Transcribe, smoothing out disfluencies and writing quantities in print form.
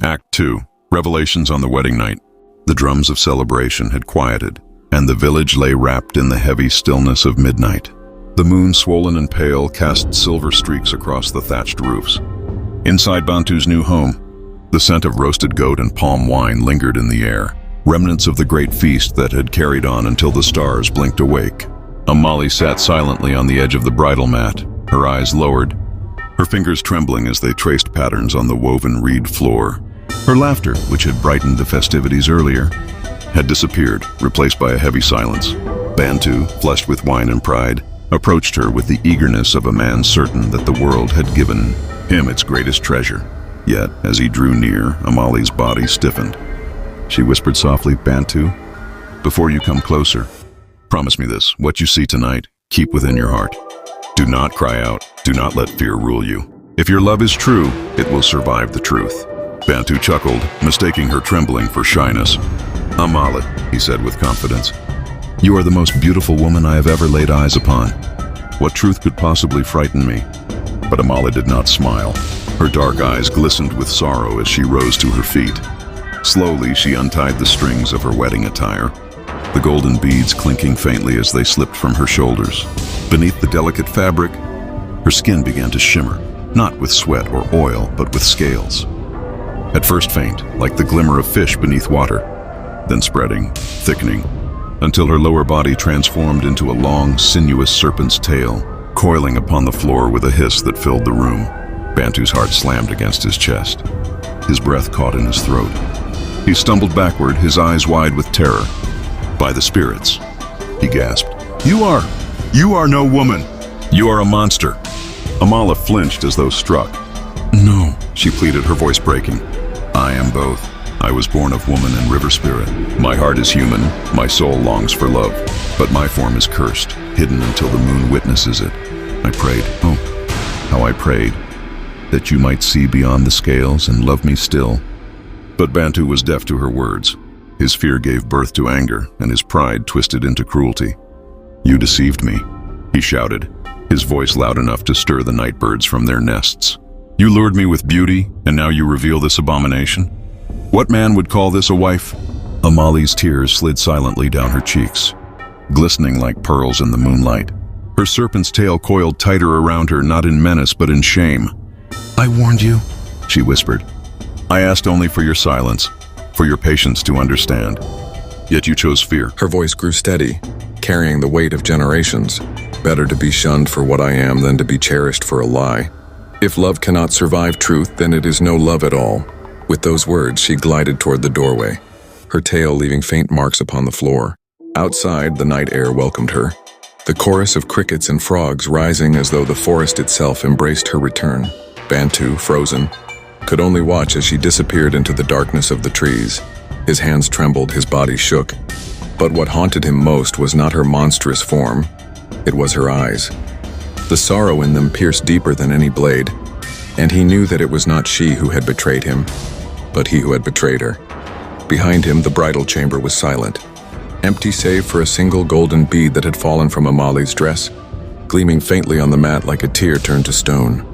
Act 2. Revelations on the wedding night. The drums of celebration had quieted, and the village lay wrapped in the heavy stillness of midnight. The moon, swollen and pale, cast silver streaks across the thatched roofs. Inside Bantu's new home, the scent of roasted goat and palm wine lingered in the air, remnants of the great feast that had carried on until the stars blinked awake. Amali sat silently on the edge of the bridal mat, her eyes lowered, her fingers trembling as they traced patterns on the woven reed floor. Her laughter, which had brightened the festivities earlier, had disappeared, replaced by a heavy silence. Bantu, flushed with wine and pride, approached her with the eagerness of a man certain that the world had given him its greatest treasure. Yet, as he drew near, Amali's body stiffened. She whispered softly, "Bantu, before you come closer, promise me this: what you see tonight, keep within your heart. Do not cry out. Do not let fear rule you. If your love is true, it will survive the truth." Bantu chuckled, mistaking her trembling for shyness. "Amali," he said with confidence, "you are the most beautiful woman I have ever laid eyes upon. What truth could possibly frighten me?" But Amali did not smile. Her dark eyes glistened with sorrow as she rose to her feet. Slowly, she untied the strings of her wedding attire, the golden beads clinking faintly as they slipped from her shoulders. Beneath the delicate fabric, her skin began to shimmer, not with sweat or oil, but with scales. At first faint, like the glimmer of fish beneath water, then spreading, thickening, until her lower body transformed into a long, sinuous serpent's tail, coiling upon the floor with a hiss that filled the room. Bantu's heart slammed against his chest. His breath caught in his throat. He stumbled backward, his eyes wide with terror. "By the spirits," he gasped. You are no woman. You are a monster." Amala flinched as though struck. "No," she pleaded, her voice breaking. "I am both. I was born of woman and river spirit. My heart is human, my soul longs for love, but my form is cursed, hidden until the moon witnesses it. I prayed, oh, how I prayed, that you might see beyond the scales and love me still." But Bantu was deaf to her words. His fear gave birth to anger, and his pride twisted into cruelty. "You deceived me," he shouted, his voice loud enough to stir the night birds from their nests. "You lured me with beauty, and now you reveal this abomination? What man would call this a wife?" Amali's tears slid silently down her cheeks, glistening like pearls in the moonlight. Her serpent's tail coiled tighter around her, not in menace but in shame. "I warned you," she whispered. "I asked only for your silence, for your patience to understand. Yet you chose fear." Her voice grew steady, carrying the weight of generations. "Better to be shunned for what I am than to be cherished for a lie. If love cannot survive truth, then it is no love at all." With those words, she glided toward the doorway, her tail leaving faint marks upon the floor. Outside, the night air welcomed her, the chorus of crickets and frogs rising as though the forest itself embraced her return. Bantu, frozen, could only watch as she disappeared into the darkness of the trees. His hands trembled, his body shook. But what haunted him most was not her monstrous form, it was her eyes. The sorrow in them pierced deeper than any blade, and he knew that it was not she who had betrayed him, but he who had betrayed her. Behind him, the bridal chamber was silent, empty save for a single golden bead that had fallen from Amali's dress, gleaming faintly on the mat like a tear turned to stone.